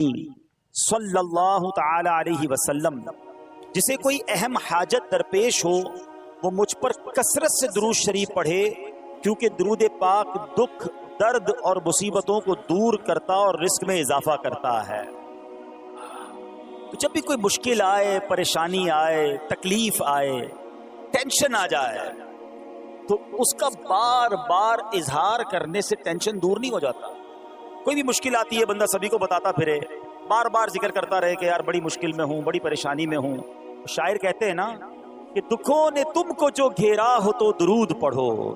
صلی اللہ تعالی علیہ وسلم جسے کوئی اہم حاجت درپیش ہو وہ مجھ پر کثرت سے درود شریف پڑھے، کیونکہ درود پاک دکھ، درد اور مصیبتوں کو دور کرتا اور رزق میں اضافہ کرتا ہے۔ تو جب بھی کوئی مشکل آئے، پریشانی آئے، تکلیف آئے، ٹینشن آ جائے تو اس کا بار بار اظہار کرنے سے ٹینشن دور نہیں ہو جاتا۔ کوئی بھی مشکل آتی ہے بندہ سبھی کو بتاتا پھرے، بار بار ذکر کرتا رہے کہ یار بڑی مشکل میں ہوں، بڑی پریشانی میں ہوں۔ شاعر کہتے ہیں نا کہ دکھوں نے تم کو جو گھیرا ہو تو درود پڑھو،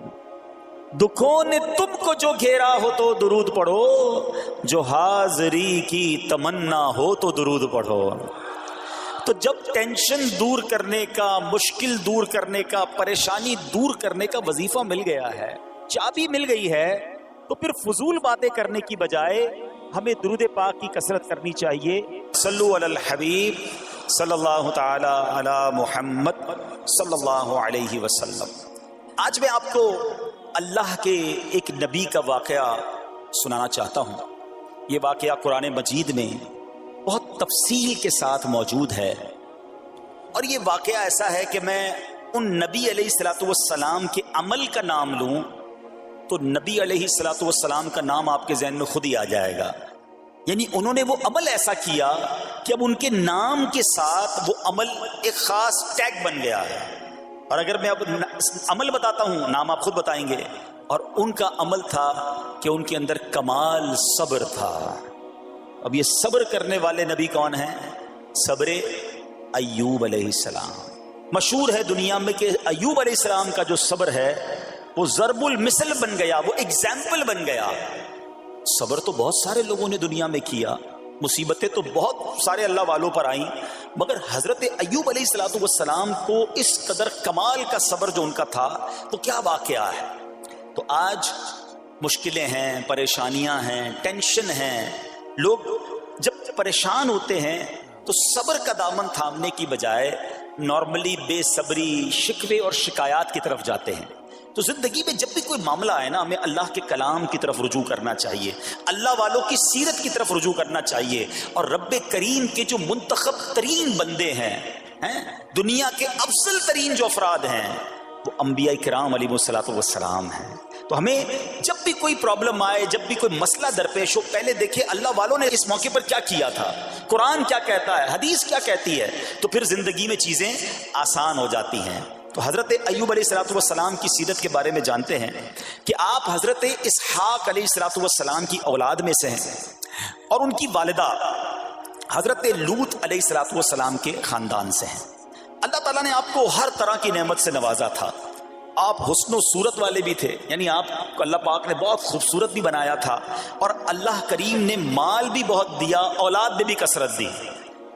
دکھوں نے تم کو جو گھیرا ہو تو درود پڑھو، جو حاضری کی تمنا ہو تو درود پڑھو۔ تو جب ٹینشن دور کرنے کا، مشکل دور کرنے کا، پریشانی دور کرنے کا وظیفہ مل گیا ہے، چابی مل گئی ہے، تو پھر فضول باتیں کرنے کی بجائے ہمیں درود پاک کی کثرت کرنی چاہیے۔ صلو علی الحبیب صلی اللہ تعالی علی محمد صلی اللہ علیہ وسلم۔ آج میں آپ کو اللہ کے ایک نبی کا واقعہ سنانا چاہتا ہوں۔ یہ واقعہ قرآن مجید میں بہت تفصیل کے ساتھ موجود ہے، اور یہ واقعہ ایسا ہے کہ میں ان نبی علیہ الصلوۃ والسلام کے عمل کا نام لوں تو نبی علیہ الصلوۃ والسلام کا نام آپ کے ذہن میں خود ہی آ جائے گا۔ یعنی انہوں نے وہ عمل ایسا کیا کہ اب ان کے نام کے ساتھ وہ عمل ایک خاص ٹیگ بن گیا ہے۔ اور اگر میں اب عمل بتاتا ہوں، نام آپ خود بتائیں گے۔ اور ان کا عمل تھا کہ ان کے اندر کمال صبر تھا۔ اب یہ صبر کرنے والے نبی کون ہیں؟ صبر ایوب علیہ السلام۔ مشہور ہے دنیا میں کہ ایوب علیہ السلام کا جو صبر ہے وہ ضرب المثل بن گیا، وہ ایگزامپل بن گیا۔ صبر تو بہت سارے لوگوں نے دنیا میں کیا، مصیبتیں تو بہت سارے اللہ والوں پر آئیں، مگر حضرت ایوب علیہ الصلوۃ والسلام کو اس قدر کمال کا صبر جو ان کا تھا، تو کیا واقعہ ہے۔ تو آج مشکلیں ہیں، پریشانیاں ہیں، ٹینشن ہیں، لوگ جب پریشان ہوتے ہیں تو صبر کا دامن تھامنے کی بجائے نارملی بے صبری، شکوے اور شکایات کی طرف جاتے ہیں۔ تو زندگی میں جب بھی کوئی معاملہ آئے نا، ہمیں اللہ کے کلام کی طرف رجوع کرنا چاہیے، اللہ والوں کی سیرت کی طرف رجوع کرنا چاہیے، اور رب کریم کے جو منتخب ترین بندے ہیں، دنیا کے افضل ترین جو افراد ہیں، وہ انبیاء کرام علیہ الصلوۃ والسلام ہیں۔ تو ہمیں جب بھی کوئی پرابلم آئے، جب بھی کوئی مسئلہ درپیش ہو، پہلے دیکھیں اللہ والوں نے اس موقع پر کیا کیا تھا، قرآن کیا کہتا ہے، حدیث کیا کہتی ہے، تو پھر زندگی میں چیزیں آسان ہو جاتی ہیں۔ تو حضرت ایوب علیہ الصلوۃ والسلام کی سیرت کے بارے میں جانتے ہیں کہ آپ حضرت اسحاق علیہ الصلوۃ والسلام کی اولاد میں سے ہیں، اور ان کی والدہ حضرت لوط علیہ الصلوۃ والسلام کے خاندان سے ہیں۔ اللہ تعالیٰ نے آپ کو ہر طرح کی نعمت سے نوازا تھا۔ آپ حسن و صورت والے بھی تھے، یعنی آپ کو اللہ پاک نے بہت خوبصورت بھی بنایا تھا، اور اللہ کریم نے مال بھی بہت دیا، اولاد میں بھی کثرت دی،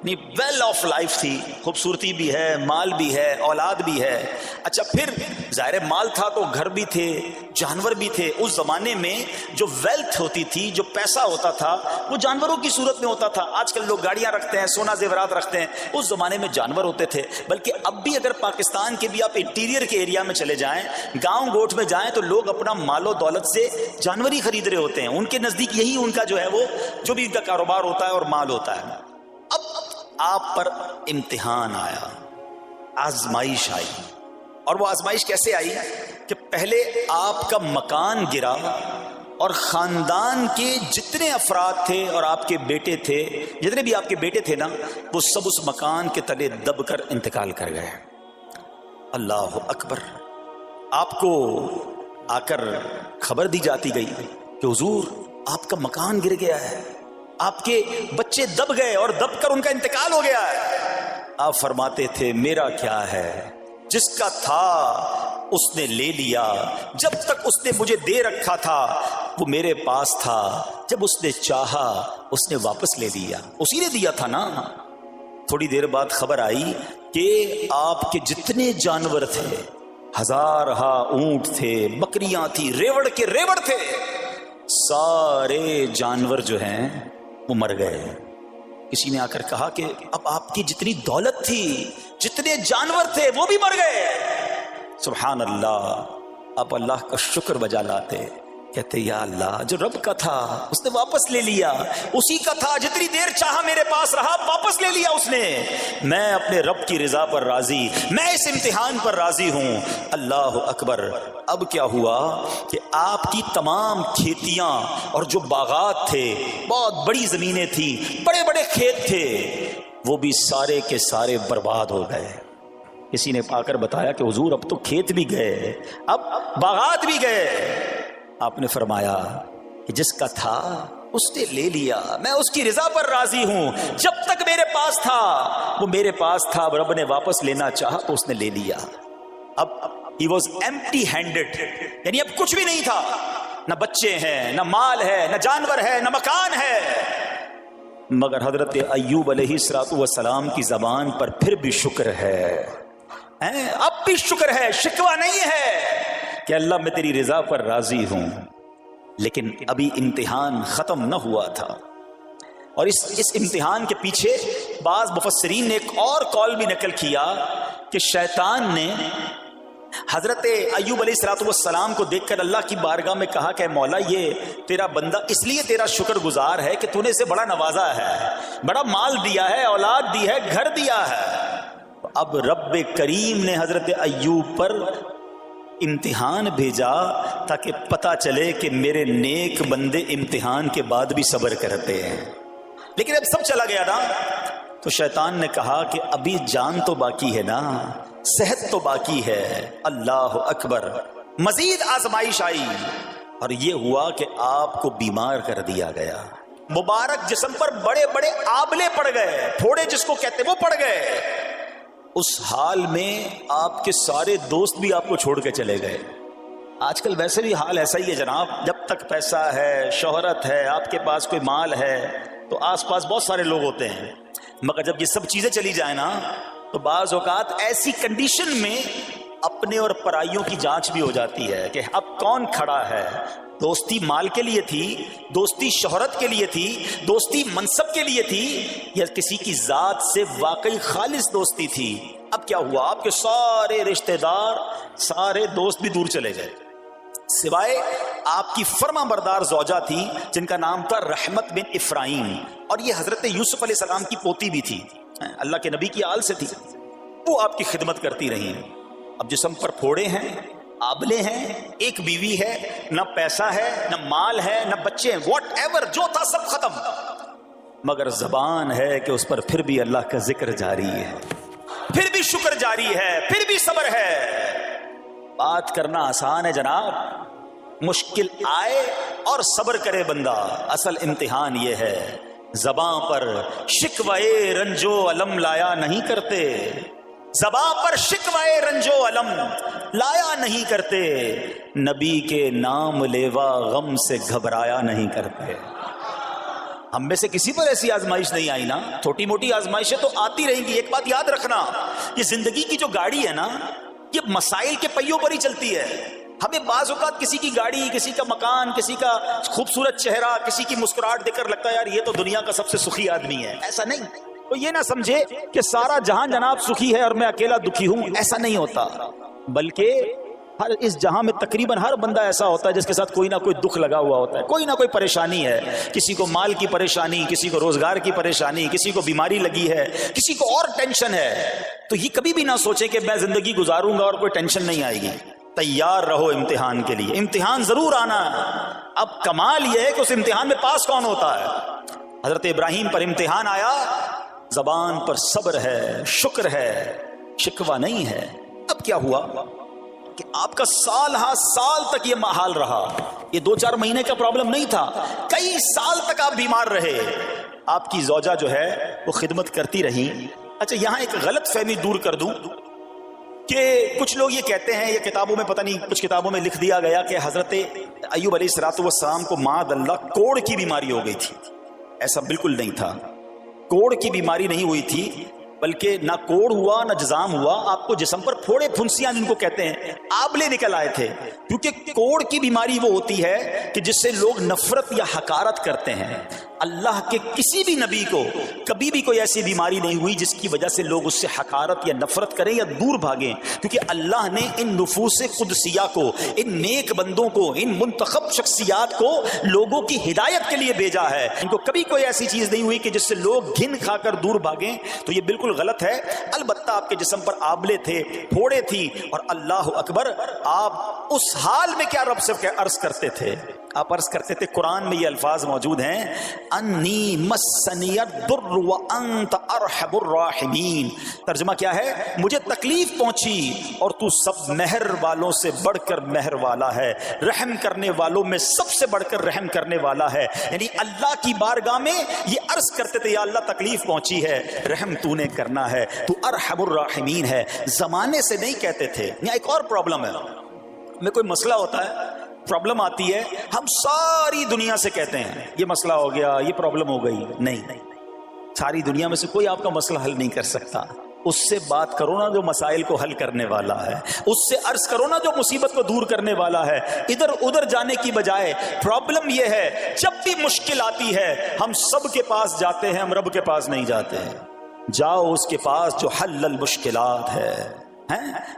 ویل آف لائف تھی، خوبصورتی بھی ہے، مال بھی ہے، اولاد بھی ہے۔ اچھا، پھر ظاہر مال تھا تو گھر بھی تھے، جانور بھی تھے۔ اس زمانے میں جو ویلتھ ہوتی تھی، جو پیسہ ہوتا تھا، وہ جانوروں کی صورت میں ہوتا تھا۔ آج کل لوگ گاڑیاں رکھتے ہیں، سونا زیورات رکھتے ہیں، اس زمانے میں جانور ہوتے تھے۔ بلکہ اب بھی اگر پاکستان کے بھی آپ انٹیریئر کے ایریا میں چلے جائیں، گاؤں گوٹھ میں جائیں، تو لوگ اپنا مال و دولت سے جانور ہی خرید رہے ہوتے ہیں۔ ان کے نزدیک یہی ان کا جو ہے وہ جو بھی ان کا کاروبار ہوتا ہے اور مال ہوتا ہے۔ اب آپ پر امتحان آیا، آزمائش آئی، اور وہ آزمائش کیسے آئی کہ پہلے آپ کا مکان گرا، اور خاندان کے جتنے افراد تھے اور آپ کے بیٹے تھے، جتنے بھی آپ کے بیٹے تھے نا، وہ سب اس مکان کے تلے دب کر انتقال کر گئے۔ اللہ اکبر۔ آپ کو آ کر خبر دی جاتی گئی کہ حضور آپ کا مکان گر گیا ہے، آپ کے بچے دب گئے اور دب کر ان کا انتقال ہو گیا ہے۔ آپ فرماتے تھے میرا کیا ہے، جس کا تھا اس نے لے لیا، جب تک اس نے مجھے دے رکھا تھا وہ میرے پاس تھا، جب اس نے چاہا اس نے واپس لے لیا، اسی نے دیا تھا نا۔ تھوڑی دیر بعد خبر آئی کہ آپ کے جتنے جانور تھے، ہزارہا اونٹ تھے، بکریاں تھی، ریوڑ کے ریوڑ تھے، سارے جانور جو ہیں وہ مر گئے۔ کسی نے آ کر کہا کہ اب آپ کی جتنی دولت تھی، جتنے جانور تھے، وہ بھی مر گئے۔ سبحان اللہ۔ آپ اللہ کا شکر بجا لاتے کہتے یا اللہ جو رب کا تھا اس نے واپس لے لیا, اسی کا تھا جتنی دیر چاہا میرے پاس رہا, واپس لے لیا اس نے. میں اپنے رب کی رضا پر راضی, میں اس امتحان پر راضی ہوں. اللہ اکبر. اب کیا ہوا کہ آپ کی تمام کھیتیاں اور جو باغات تھے, بہت بڑی زمینیں تھی, بڑے بڑے کھیت تھے, وہ بھی سارے کے سارے برباد ہو گئے. کسی نے آ کر بتایا کہ حضور اب تو کھیت بھی گئے, اب باغات بھی گئے. آپ نے فرمایا کہ جس کا تھا اس نے لے لیا, میں اس کی رضا پر راضی ہوں. جب تک میرے پاس تھا وہ میرے پاس تھا, اب رب نے واپس لینا چاہا تو اس نے لے لیا. اب he was empty handed, یعنی اب کچھ بھی نہیں تھا, نہ بچے ہیں, نہ مال ہے, نہ جانور ہے, نہ مکان ہے. مگر حضرت ایوب علیہ السلام کی زبان پر پھر بھی شکر ہے, اب بھی شکر ہے, شکوہ نہیں ہے کہ اللہ میں تیری رضا پر راضی ہوں. لیکن ابھی امتحان ختم نہ ہوا تھا, اور اس امتحان کے پیچھے بعض مفسرین نے ایک اور قول بھی نقل کیا کہ شیطان نے حضرت ایوب علیہ السلام کو دیکھ کر اللہ کی بارگاہ میں کہا کہ مولا یہ تیرا بندہ اس لیے تیرا شکر گزار ہے کہ تو نے اسے بڑا نوازا ہے, بڑا مال دیا ہے, اولاد دی ہے, گھر دیا ہے. اب رب کریم نے حضرت ایوب پر امتحان بھیجا تاکہ پتا چلے کہ میرے نیک بندے امتحان کے بعد بھی صبر کرتے ہیں. لیکن اب سب چلا گیا نا, تو شیطان نے کہا کہ ابھی جان تو باقی ہے نا, صحت تو باقی ہے. اللہ اکبر. مزید آزمائش آئی اور یہ ہوا کہ آپ کو بیمار کر دیا گیا. مبارک جسم پر بڑے بڑے آبلے پڑ گئے, پھوڑے جس کو کہتے وہ پڑ گئے. اس حال میں آپ کے سارے دوست بھی آپ کو چھوڑ کے چلے گئے. آج کل ویسے بھی حال ایسا ہی ہے جناب, جب تک پیسہ ہے, شہرت ہے, آپ کے پاس کوئی مال ہے تو آس پاس بہت سارے لوگ ہوتے ہیں. مگر جب یہ سب چیزیں چلی جائیں نا تو بعض اوقات ایسی کنڈیشن میں اپنے اور پرائیوں کی جانچ بھی ہو جاتی ہے کہ اب کون کھڑا ہے. دوستی مال کے لیے تھی, دوستی شہرت کے لیے تھی, دوستی منصب کے لیے تھی, یا کسی کی ذات سے واقعی خالص دوستی تھی. اب کیا ہوا, آپ کے سارے رشتہ دار, سارے دوست بھی دور چلے گئے, سوائے آپ کی فرما بردار زوجہ تھی جن کا نام تھا رحمت بن افراہیم, اور یہ حضرت یوسف علیہ السلام کی پوتی بھی تھی, اللہ کے نبی کی آل سے تھی. وہ آپ کی خدمت کرتی رہی. اب جسم پر پھوڑے ہیں, آبلے ہیں, ایک بیوی ہے, نہ پیسہ ہے, نہ مال ہے, نہ بچے ہیں, واٹ ایور جو تھا سب ختم. مگر زبان ہے کہ اس پر پھر بھی اللہ کا ذکر جاری ہے, پھر بھی شکر جاری ہے, پھر بھی صبر ہے. بات کرنا آسان ہے جناب, مشکل آئے اور صبر کرے بندہ. اصل امتحان یہ ہے, زبان پر شکوائے رنجو علم لایا نہیں کرتے, زبان پر شکوائے رنجو علم لایا نہیں کرتے, نبی کے نام لیوا غم سے گھبرایا نہیں کرتے. ہم میں سے کسی پر ایسی آزمائش نہیں آئی نا, چھوٹی موٹی آزمائشیں تو آتی رہیں گی. ایک بات یاد رکھنا, یہ زندگی کی جو گاڑی ہے نا یہ مسائل کے پہیوں پر ہی چلتی ہے. ہمیں بعض اوقات کسی کی گاڑی, کسی کا مکان, کسی کا خوبصورت چہرہ, کسی کی مسکراہٹ دیکھ کر لگتا ہے یار یہ تو دنیا کا سب سے سخی آدمی ہے. ایسا نہیں. تو یہ نہ سمجھے کہ سارا جہان جناب سخی ہے اور میں اکیلا دکھی ہوں, ایسا نہیں ہوتا. بلکہ ہر اس جہاں میں تقریباً ہر بندہ ایسا ہوتا ہے جس کے ساتھ کوئی نہ کوئی دکھ لگا ہوا ہوتا ہے, کوئی نہ کوئی پریشانی ہے. کسی کو مال کی پریشانی, کسی کو روزگار کی پریشانی, کسی کو بیماری لگی ہے, کسی کو اور ٹینشن ہے. تو یہ کبھی بھی نہ سوچے کہ میں زندگی گزاروں گا اور کوئی ٹینشن نہیں آئے گی. تیار رہو امتحان کے لیے, امتحان ضرور آنا. اب کمال یہ ہے کہ اس امتحان میں پاس کون ہوتا ہے. حضرت ابراہیم پر امتحان آیا, زبان پر صبر ہے, شکر ہے, شکوہ نہیں ہے. اب کیا ہوا کہ آپ کا سال ہاں سال تک یہ حال رہا. یہ 2-4 مہینے کا پرابلم نہیں تھا, کئی سال تک آپ بیمار رہے. آپ کی زوجہ جو ہے وہ خدمت کرتی رہی. اچھا یہاں ایک غلط فہمی دور کر دوں کہ کچھ لوگ یہ کہتے ہیں, یہ کتابوں میں پتہ نہیں کچھ کتابوں میں لکھ دیا گیا کہ حضرت ایوب علیہ السلام کو معاذ اللہ کوڑ کی بیماری ہو گئی تھی. ایسا بالکل نہیں تھا. کوڑ کی بیماری نہیں ہوئی تھی, بلکہ نہ کوڑ ہوا نہ جزام ہوا. آپ کو جسم پر پھوڑے پھنسیاں جن کو کہتے ہیں آبلے نکل آئے تھے. کیونکہ کوڑ کی بیماری وہ ہوتی ہے کہ جس سے لوگ نفرت یا حقارت کرتے ہیں. اللہ کے کسی بھی نبی کو کبھی بھی کوئی ایسی بیماری نہیں ہوئی جس کی وجہ سے لوگ اس سے حقارت یا نفرت کریں یا دور بھاگیں، کیونکہ اللہ نے ان نفوس قدسیہ کو، ان نیک بندوں کو، ان منتخب شخصیات کو لوگوں کی ہدایت کے لیے بھیجا ہے۔ ان کو کبھی کوئی ایسی چیز نہیں ہوئی کہ جس سے لوگ گھن کھا کر دور بھاگیں، تو یہ بالکل غلط ہے۔ البتہ آپ کے جسم پر آبلے تھے، پھوڑے تھی، اور اللہ اکبر، آپ اس حال میں کیا رب سے عرض کرتے تھے؟ آپ عرض کرتے تھے، قرآن میں یہ الفاظ موجود ہیں، انی مسنی الضر وانت ارحم الراحمین۔ ترجمہ کیا ہے؟ مجھے تکلیف پہنچی اور تو سب مہر والوں سے بڑھ کر مہر والا ہے، رحم کرنے والوں میں سب سے بڑھ کر رحم کرنے والا ہے۔ یعنی اللہ کی بارگاہ میں یہ عرض کرتے تھے، یا اللہ تکلیف پہنچی ہے، رحم تو نے کرنا ہے، تو ارحم الراحمین ہے۔ زمانے سے نہیں کہتے تھے۔ یہاں ایک اور پرابلم ہے، میں کوئی مسئلہ ہوتا ہے، پرابلم آتی ہے، ہم ساری دنیا سے کہتے ہیں یہ مسئلہ ہو گیا، یہ پرابلم ہو گئی۔ نہیں، ساری دنیا میں سے کوئی آپ کا مسئلہ حل نہیں کر سکتا۔ اس سے بات کرو نا جو مسائل کو حل کرنے والا ہے، اس سے عرض کرو نا جو مصیبت کو دور کرنے والا ہے۔ ادھر ادھر جانے کی بجائے پرابلم یہ ہے، جب بھی مشکل آتی ہے ہم سب کے پاس جاتے ہیں، ہم رب کے پاس نہیں جاتے ہیں۔ جاؤ اس کے پاس جو حل المشکلات ہے،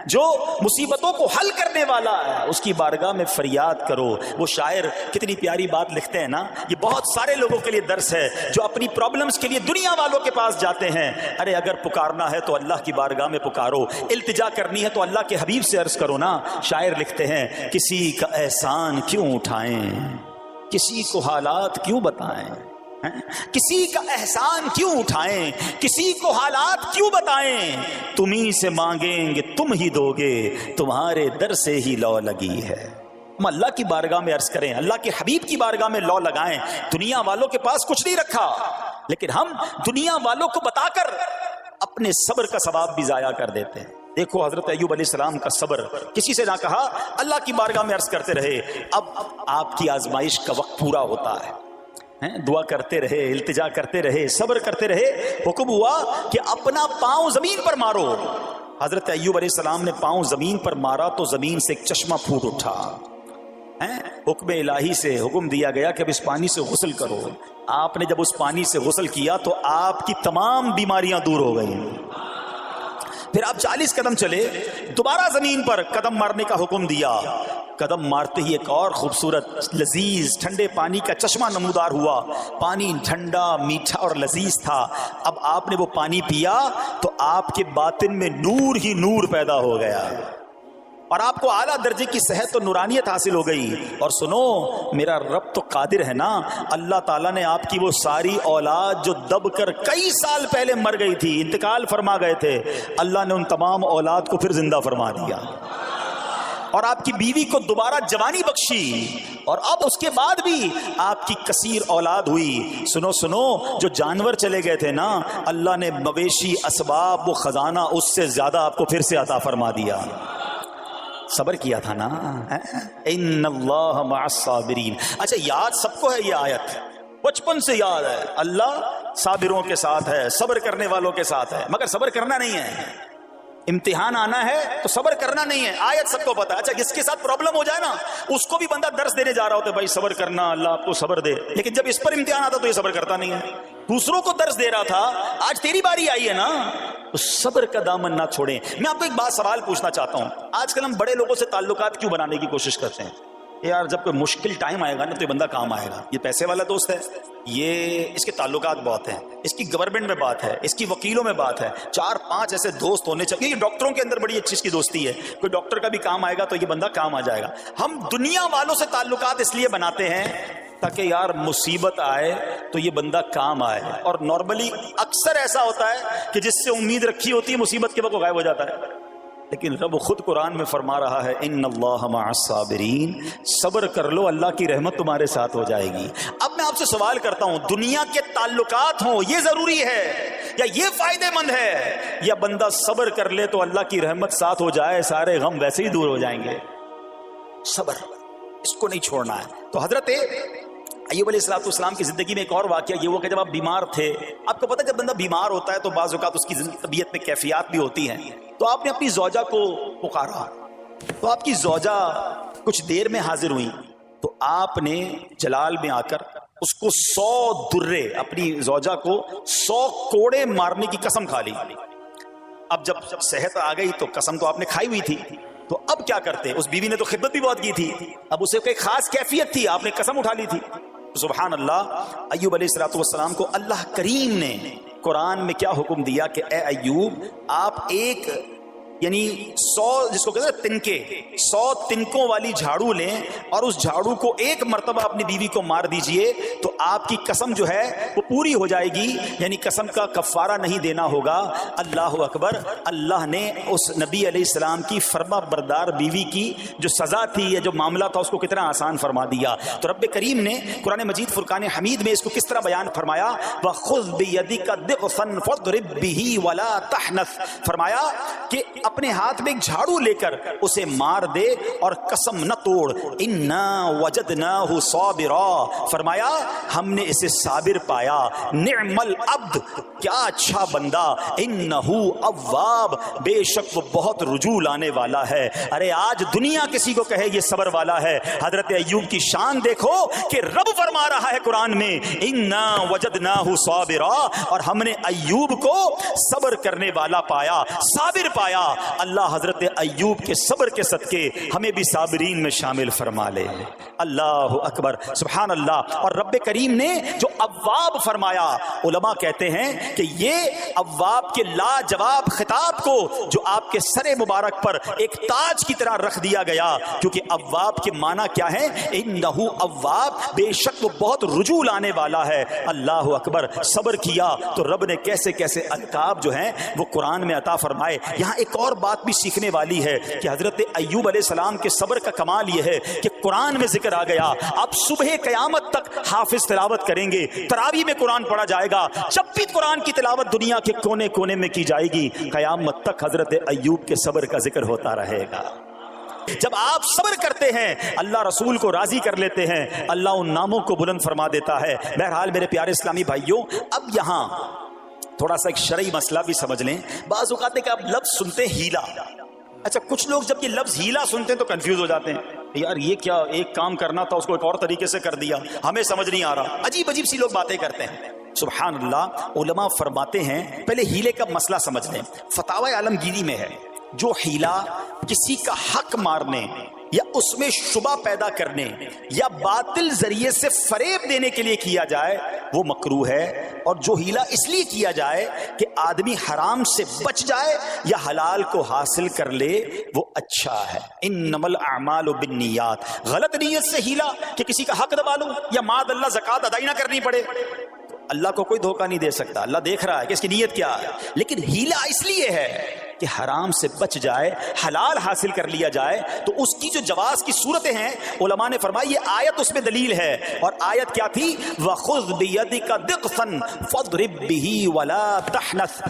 جو مصیبتوں کو حل کرنے والا ہے، اس کی بارگاہ میں فریاد کرو۔ وہ شاعر کتنی پیاری بات لکھتے ہیں نا، یہ بہت سارے لوگوں کے لیے درس ہے جو اپنی پرابلمز کے لیے دنیا والوں کے پاس جاتے ہیں۔ ارے اگر پکارنا ہے تو اللہ کی بارگاہ میں پکارو، التجا کرنی ہے تو اللہ کے حبیب سے عرض کرو نا۔ شاعر لکھتے ہیں، کسی کا احسان کیوں اٹھائیں، کسی کو حالات کیوں بتائیں، کسی کا احسان کیوں اٹھائیں، کسی کو حالات کیوں بتائیں، تمہیں سے مانگیں گے تم ہی دو گے، تمہارے در سے ہی لو لگی ہے۔ ہم اللہ کی بارگاہ میں عرض کریں، اللہ کے حبیب کی بارگاہ میں لو لگائیں۔ دنیا والوں کے پاس کچھ نہیں رکھا، لیکن ہم دنیا والوں کو بتا کر اپنے صبر کا ثواب بھی ضائع کر دیتے ہیں۔ دیکھو حضرت ایوب علیہ السلام کا صبر، کسی سے نہ کہا، اللہ کی بارگاہ میں عرض کرتے رہے۔ اب آپ کی آزمائش کا وقت پورا ہوتا ہے، دعا کرتے رہے، التجا کرتے رہے، صبر کرتے رہے۔ حکم ہوا کہ اپنا پاؤں زمین پر مارو۔ حضرت ایوب علیہ السلام نے پاؤں زمین پر مارا تو زمین سے ایک چشمہ پھوٹ اٹھا۔ حکم الہی سے حکم دیا گیا کہ اب اس پانی سے غسل کرو۔ آپ نے جب اس پانی سے غسل کیا تو آپ کی تمام بیماریاں دور ہو گئیں۔ پھر آپ 40 قدم چلے، دوبارہ زمین پر قدم مارنے کا حکم دیا۔ قدم مارتے ہی ایک اور خوبصورت لذیذ ٹھنڈے پانی کا چشمہ نمودار ہوا۔ پانی ٹھنڈا، میٹھا اور لذیذ تھا۔ اب آپ نے وہ پانی پیا تو آپ کے باطن میں نور ہی نور پیدا ہو گیا، اور آپ کو اعلیٰ درجے کی صحت و نورانیت حاصل ہو گئی۔ اور سنو، میرا رب تو قادر ہے نا، اللہ تعالیٰ نے آپ کی وہ ساری اولاد جو دب کر کئی سال پہلے مر گئی تھی، انتقال فرما گئے تھے، اللہ نے ان تمام اولاد کو پھر زندہ فرما دیا، اور آپ کی بیوی کو دوبارہ جوانی بخشی، اور اب اس کے بعد بھی آپ کی کثیر اولاد ہوئی۔ سنو سنو، جو جانور چلے گئے تھے نا، اللہ نے مویشی، اسباب، وہ خزانہ اس سے زیادہ آپ کو پھر سے عطا فرما دیا۔ صبر کیا تھا نا، ان اللہ مع الصابرین۔ اچھا، یاد سب کو ہے یہ آیت، بچپن سے یاد ہے، اللہ صابروں کے ساتھ ہے، صبر کرنے والوں کے ساتھ ہے، مگر صبر کرنا نہیں ہے۔ امتحان آنا ہے تو صبر کرنا نہیں ہے، آیت سب کو پتا ہے۔ اچھا، جس کے ساتھ پرابلم ہو جائے نا، اس کو بھی بندہ درس دینے جا رہا ہوتا ہے، بھائی صبر کرنا، اللہ آپ کو صبر دے، لیکن جب اس پر امتحان آتا تو یہ صبر کرتا نہیں ہے۔ دوسروں کو درس دے رہا تھا، آج تیری باری آئی ہے نا، اس صبر کا دامن نہ چھوڑیں۔ میں آپ کو ایک بات سوال پوچھنا چاہتا ہوں، آج کل ہم بڑے لوگوں سے تعلقات کیوں بنانے کی کوشش کرتے ہیں؟ یار جب کوئی مشکل ٹائم آئے گا نا تو یہ بندہ کام آئے گا، یہ پیسے والا دوست ہے، یہ اس کے تعلقات بہت ہیں، اس کی گورنمنٹ میں بات ہے، اس کی وکیلوں میں بات ہے، 4-5 ایسے دوست ہونے چاہیے۔ یہ ڈاکٹروں کے اندر بڑی اچھی اس کی دوستی ہے، کوئی ڈاکٹر کا بھی کام آئے گا تو یہ بندہ کام آ جائے گا۔ ہم دنیا والوں سے تعلقات اس لیے بناتے ہیں تاکہ یار مصیبت آئے تو یہ بندہ کام آئے، اور نارملی اکثر ایسا ہوتا ہے کہ جس سے امید رکھی ہوتی ہے مصیبت کے وقت غائب ہو جاتا ہے۔ لیکن رب خود قرآن میں فرما رہا ہے، ان اللہ مع الصابرین، صبر کر لو، اللہ کی رحمت تمہارے ساتھ ہو جائے گی۔ اب میں آپ سے سوال کرتا ہوں، دنیا کے تعلقات ہوں یہ ضروری ہے یا یہ فائدہ مند ہے، یا بندہ صبر کر لے تو اللہ کی رحمت ساتھ ہو جائے، سارے غم ویسے ہی دور ہو جائیں گے؟ صبر، اس کو نہیں چھوڑنا ہے۔ تو حضرت ایوب علیہ السلام کی زندگی میں ایک اور واقعہ یہ ہوا کہ جب آپ بیمار تھے، آپ کو پتہ جب بندہ بیمار ہوتا ہے تو بعض اوقات اس کی طبیعت میں کیفیات بھی ہوتی ہیں، تو آپ نے اپنی زوجہ کو پکارا، تو آپ کی زوجہ کچھ دیر میں حاضر ہوئی، تو آپ نے جلال میں آ کر اس کو 100 درے اپنی زوجہ کو 100 کوڑے مارنے کی قسم کھا لی. اب جب صحت آ گئی تو قسم تو آپ نے کھائی ہوئی تھی, تو اب کیا کرتے؟ اس بیوی نے تو خدمت بھی بہت کی تھی, اب اسے کوئی خاص کیفیت تھی, آپ نے قسم اٹھا لی تھی. سبحان اللہ. ایوب علیہ الصلوۃ والسلام کو اللہ کریم نے قرآن میں کیا حکم دیا کہ اے ایوب آپ ایک یعنی 100 جس کو کہتے ہیں تنکے 100 تنکوں والی جھاڑو لیں اور اس جھاڑو کو ایک مرتبہ اپنی بیوی کو مار دیجئے تو آپ کی قسم جو ہے وہ پوری ہو جائے گی, یعنی قسم کا کفارہ نہیں دینا ہوگا. اللہ اکبر. اللہ نے اس نبی علیہ السلام کی فرما بردار بیوی کی جو سزا تھی یا جو معاملہ تھا اس کو کتنا آسان فرما دیا. تو رب کریم نے قرآن مجید فرقان حمید میں اس کو کس طرح بیان فرمایا, وَخُذْ بِيَدِكَ ضِغْثًا فَاضْرِب بِهِ وَلَا تَحْنَثْ, فرمایا کہ اپنے ہاتھ میں ایک جھاڑو لے کر اسے مار دے اور قسم نہ توڑ. اِنَّا وَجَدْنَاهُ صَابِرًا, فرمایا ہم نے اسے صابر پایا. نعم العبد, کیا اچھا بندہ. اِنَّهُ اواب, بے شک وہ بہت رجوع لانے والا ہے. ارے آج دنیا کسی کو کہے یہ صبر والا ہے, حضرت ایوب کی شان دیکھو کہ رب فرما رہا ہے قرآن میں اِنَّا وَجَدْنَاهُ صَابِرًا, اور ہم نے ایوب کو صبر کرنے والا پایا, صابر پایا. اللہ حضرت ایوب کے صبر کے صدقے ہمیں بھی صابرین میں شامل فرما لے. اللہ اکبر. سبحان اللہ. اور رب کریم نے جو اواب فرمایا, علماء کہتے ہیں کہ یہ اواب کے لاجواب خطاب کو جو آپ کے سر مبارک پر ایک تاج کی طرح رکھ دیا گیا, کیونکہ اواب کے معنی کیا ہے؟ انہو اواب, بے شک وہ بہت رجوع لانے والا ہے. اللہ اکبر. صبر کیا تو رب نے کیسے کیسے القاب جو ہیں وہ قرآن میں عطا فرمائے. یہاں ایک اور بات بھی سیکھنے والی ہے کہ حضرت ایوب علیہ السلام کے صبر کا کمال یہ ہے کہ قرآن میں ذکر آ گیا. اب صبح قیامت تک حافظ تلاوت کریں گے, تراویح میں قرآن پڑھا جائے گا, جب بھی قرآن کی تلاوت دنیا کے کونے کونے میں کی جائے گی, قیامت تک حضرت ایوب کے صبر کا ذکر ہوتا رہے گا. جب آپ صبر کرتے ہیں اللہ رسول کو راضی کر لیتے ہیں, اللہ ان ناموں کو بلند فرما دیتا ہے. بہرحال میرے پیارے اسلامی بھائیوں, اب یہاں تھوڑا سا ایک شرعی مسئلہ بھی سمجھ لیں. بعض اوقات ہے کہ آپ لفظ سنتے ہیلا, اچھا کچھ لوگ جب یہ لفظ ہیلا سنتے ہیں تو کنفیوز ہو جاتے ہیں, یار یہ کیا, ایک کام کرنا تھا اس کو ایک اور طریقے سے کر دیا, ہمیں سمجھ نہیں آ رہا. عجیب عجیب سی لوگ باتیں کرتے ہیں. سبحان اللہ. علماء فرماتے ہیں پہلے ہیلے کا مسئلہ سمجھ لیں. فتاوی عالمگیری میں ہے جو ہیلا کسی کا حق مارنے یا اس میں شبہ پیدا کرنے یا باطل ذریعے سے فریب دینے کے لیے کیا جائے وہ مکروہ ہے, اور جو ہیلا اس لیے کیا جائے کہ آدمی حرام سے بچ جائے یا حلال کو حاصل کر لے وہ اچھا ہے. انما الاعمال بالنیات, غلط نیت سے ہیلا کہ کسی کا حق دبا لوں یا معاذ اللہ زکوٰۃ ادائی نہ کرنی پڑے, اللہ کو کوئی دھوکہ نہیں دے سکتا, اللہ دیکھ رہا ہے کہ اس کی نیت کیا ہے. لیکن ہیلا اس لیے ہے کہ حرام سے بچ جائے, حلال حاصل کر لیا جائے. تو اس کی جو جواز کی صورتیں ہیں علماء نے فرمایا یہ آیت اس میں دلیل ہے, اور آیت کیا تھی؟ وَخُذْ بِيَدِكَ ضِغْثًا فَاضْرِب بِهِ وَلَا تَحْنَثْ,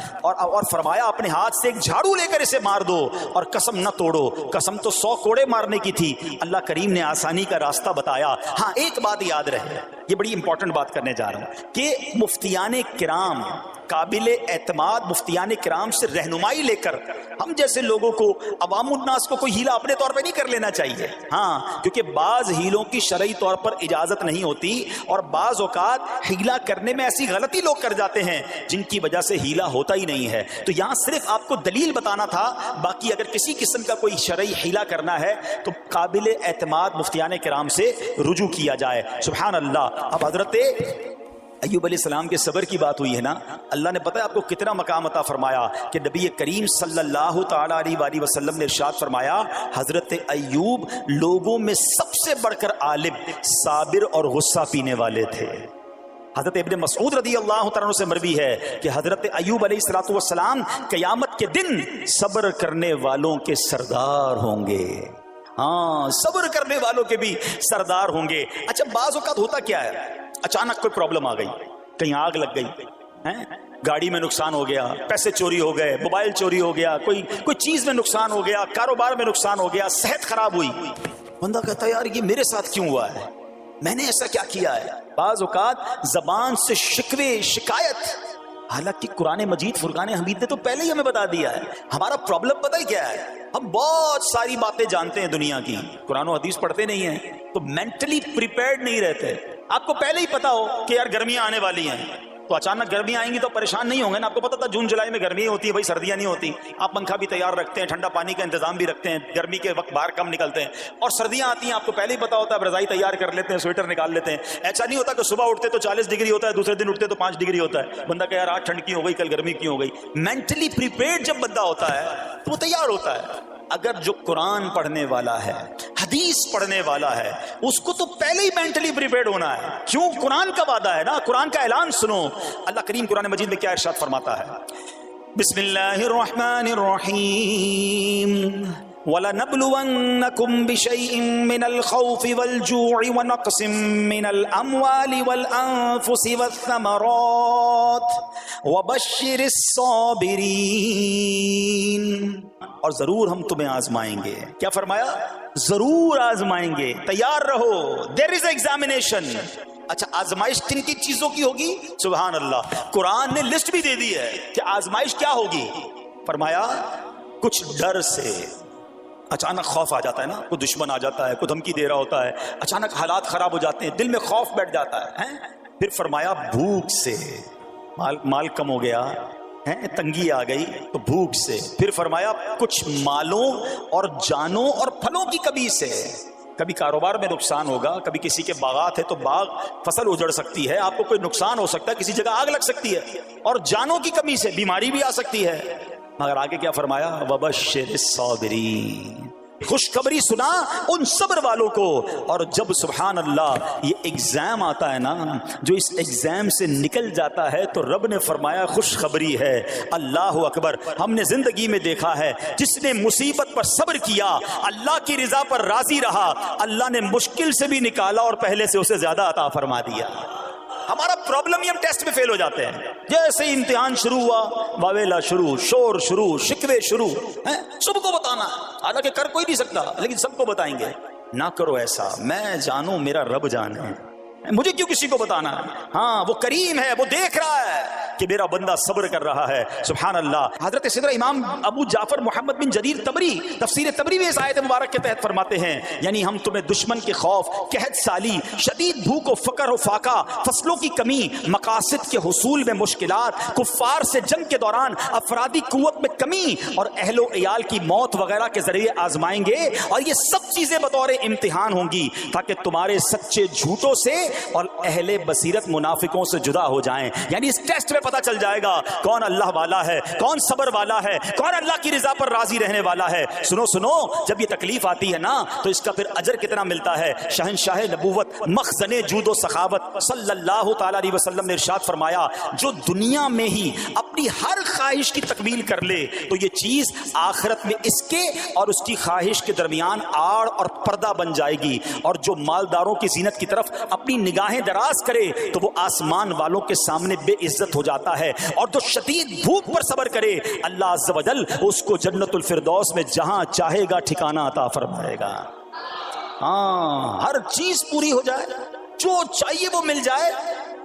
اور فرمایا اپنے ہاتھ سے ایک جھاڑو لے کر اسے مار دو اور قسم نہ توڑو. قسم تو 100 کوڑے مارنے کی تھی, اللہ کریم نے آسانی کا راستہ بتایا. ہاں ایک بات یاد رہے, یہ بڑی امپورٹنٹ بات کرنے جا رہا ہوں کہ مفتیان کرام, قابل اعتماد مفتیان کرام سے رہنمائی لے کر ہم جیسے لوگوں کو, عوام الناس کو کوئی ہیلا اپنے طور پہ نہیں کر لینا چاہیے. ہاں کیونکہ بعض ہیلوں کی شرعی طور پر اجازت نہیں ہوتی, اور بعض اوقات ہیلا کرنے میں ایسی غلطی لوگ کر جاتے ہیں جن کی وجہ سے ہیلا ہوتا ہی نہیں ہے. تو یہاں صرف آپ کو دلیل بتانا تھا, باقی اگر کسی قسم کا کوئی شرعی ہیلا کرنا ہے تو قابل اعتماد مفتیان کرام سے رجوع کیا جائے. سبحان اللہ. اب حضرت ایوب علیہ السلام کے صبر کی بات ہوئی ہے نا, اللہ نے پتہ ہے آپ کو کتنا مقام عطا فرمایا کہ نبی کریم صلی اللہ تعالی علیہ وآلہ وسلم نے ارشاد فرمایا حضرت ایوب لوگوں میں سب سے بڑھ کر عالم, صابر اور غصہ پینے والے تھے. حضرت ابن مسعود رضی اللہ تعالیٰ عنہ سے مروی ہے کہ حضرت ایوب علیہ السلام قیامت کے دن صبر کرنے والوں کے سردار ہوں گے. ہاں صبر کرنے والوں کے بھی سردار ہوں گے. اچھا بعض اوقات ہوتا کیا ہے, اچانک کوئی پرابلم آ گئی, کہیں آگ لگ گئی, گاڑی میں نقصان ہو گیا, پیسے چوری ہو گئے, موبائل چوری ہو گیا, کوئی چیز میں نقصان ہو گیا, کاروبار میں نقصان ہو گیا, صحت خراب ہوئی. بندہ کہتا ہے یار یہ میرے ساتھ کیوں ہوا ہے, میں نے ایسا کیا کیا ہے. بعض اوقات زبان سے شکوے شکایت, حالانکہ قرآن مجید فرقان حمید نے تو پہلے ہی ہمیں بتا دیا ہے. ہمارا پرابلم پتہ ہی کیا ہے, ہم بہت ساری باتیں جانتے ہیں دنیا کی, قرآن و حدیث پڑھتے نہیں ہیں تو مینٹلی پریپیئرڈ نہیں رہتے. آپ کو پہلے ہی پتا ہو کہ یار گرمیاں آنے والی ہیں تو اچانک گرمیاں آئیں گی تو پریشان نہیں ہوں گے نا. آپ کو پتا تھا جون جولائی میں گرمی ہوتی ہے بھائی, سردیاں نہیں ہوتی. آپ پنکھا بھی تیار رکھتے ہیں, ٹھنڈا پانی کا انتظام بھی رکھتے ہیں, گرمی کے وقت باہر کم نکلتے ہیں. اور سردیاں آتی ہیں آپ کو پہلے ہی پتا ہوتا ہے, رضائی تیار کر لیتے ہیں, سویٹر نکال لیتے ہیں. ایسا نہیں ہوتا کہ صبح اٹھتے تو 40 ڈگری ہوتا ہے, دوسرے دن اٹھتے تو 5 ڈگری ہوتا ہے. بندہ کہ یار آج ٹھنڈ کی ہو گئی, کل گرمی کی ہو گئی. مینٹلی پریپیئرڈ جب بندہ ہوتا ہے تو وہ تیار ہوتا ہے. اگر جو قرآن پڑھنے والا ہے, حدیث پڑھنے والا ہے, اس کو تو پہلے ہی مینٹلی پریپیئرڈ ہونا ہے. کیوں؟ قرآن کا وعدہ ہے نا, قرآن کا اعلان سنو. اللہ کریم قرآن مجید میں کیا ارشاد فرماتا ہے؟ بسم اللہ الرحمن الرحیم وَلَنَبْلُوَنَّكُمْ بِشَيْءٍ مِّنَ الْخَوْفِ وَالْجُوعِ وَنَقْصٍ مِّنَ الْأَمْوَالِ وَالْأَنفُسِ وَالثَّمَرَاتِ وَبَشِّرِ الصَّابِرِينَ. اور ضرور ہم تمہیں آزمائیں گے. کیا فرمایا؟ ضرور آزمائیں گے, تیار رہو. دیر از ایگزامینیشن. اچھا, آزمائش کن کی چیزوں کی ہوگی؟ سبحان اللہ, قرآن نے لسٹ بھی دے دی ہے کہ آزمائش کیا ہوگی. فرمایا کچھ ڈر سے, اچانک خوف آ جاتا ہے نا, کوئی دشمن آ جاتا ہے, کوئی دھمکی دے رہا ہوتا ہے, اچانک حالات خراب ہو جاتے ہیں, دل میں خوف بیٹھ جاتا ہے. پھر فرمایا بھوک سے, مال کم ہو گیا, تنگی آ گئی تو بھوک سے. پھر فرمایا کچھ مالوں اور جانوں اور پھلوں کی کمی سے. کبھی کاروبار میں نقصان ہوگا, کبھی کسی کے باغات ہے تو باغ فصل اجڑ سکتی ہے, آپ کو کوئی نقصان ہو سکتا ہے, کسی جگہ آگ لگ سکتی ہے, اور جانوں کی کمی سے بیماری بھی آ سکتی ہے. مگر آگے کیا فرمایا؟ وَبَشِّرِ الصَّابِرِينَ. خوشخبری سنا ان صبر والوں کو. اور جب سبحان اللہ یہ ایگزام آتا ہے نا, جو اس ایگزام سے نکل جاتا ہے تو رب نے فرمایا خوشخبری ہے. اللہ اکبر. ہم نے زندگی میں دیکھا ہے جس نے مصیبت پر صبر کیا, اللہ کی رضا پر راضی رہا, اللہ نے مشکل سے بھی نکالا اور پہلے سے اسے زیادہ عطا فرما دیا. ہمارا پرابلم ہی ہم ٹیسٹ میں فیل ہو جاتے ہیں. جیسے ہی امتحان شروع ہوا, واویلا شروع, شور شروع, شکوے شروع. سب کو بتانا, حالانکہ کر کوئی نہیں سکتا لیکن سب کو بتائیں گے. نہ کرو ایسا, میں جانوں میرا رب جانے, مجھے کیوں کسی کو بتانا. ہاں وہ کریم ہے, وہ دیکھ رہا ہے کہ میرا بندہ صبر کر رہا ہے. سبحان اللہ. حضرت سیدنا امام ابو جعفر محمد بن جریر طبری تفسیر طبری میں اس آیت مبارک کے تحت فرماتے ہیں, یعنی ہم تمہیں دشمن کے خوف, قحط سالی, شدید بھوک و فقر و فاقہ, فصلوں کی کمی, مقاصد کے حصول میں مشکلات, کفار سے جنگ کے دوران افرادی قوت میں کمی اور اہل و عیال کی موت وغیرہ کے ذریعے آزمائیں گے. اور یہ سب چیزیں بطور امتحان ہوں گی تاکہ تمہارے سچے جھوٹوں سے اور اہل بصیرت منافقوں سے جدا ہو جائیں. یعنی اس ٹیسٹ میں پتا چل جائے گا کون اللہ والا ہے, کون صبر والا ہے, کون اللہ کی رضا پر راضی رہنے والا ہے. سنو سنو, جب یہ تکلیف آتی ہے نا تو اس کا پھر اجر کتنا ملتا ہے. شہنشاہ نبوت, مخزن جود و سخاوت صلی اللہ تعالی علیہ وسلم نے ارشاد فرمایا, جو دنیا میں ہی اپنی ہر خواہش کی تکمیل کر لے تو یہ چیز آخرت میں اس کے اور اس کی خواہش کے درمیان آڑ اور پردہ بن جائے گی. اور جو مالداروں کی زینت کی طرف اپنی نگاہیں دراز کرے تو وہ آسمان والوں کے سامنے بے عزت ہو جاتا ہے. اور جو شدید بھوک پر صبر کرے, اللہ عز و جل اس کو جنت الفردوس میں جہاں چاہے گا ٹھکانہ عطا فرمائے گا. ہاں, ہر چیز پوری ہو جائے, جو چاہیے وہ مل جائے,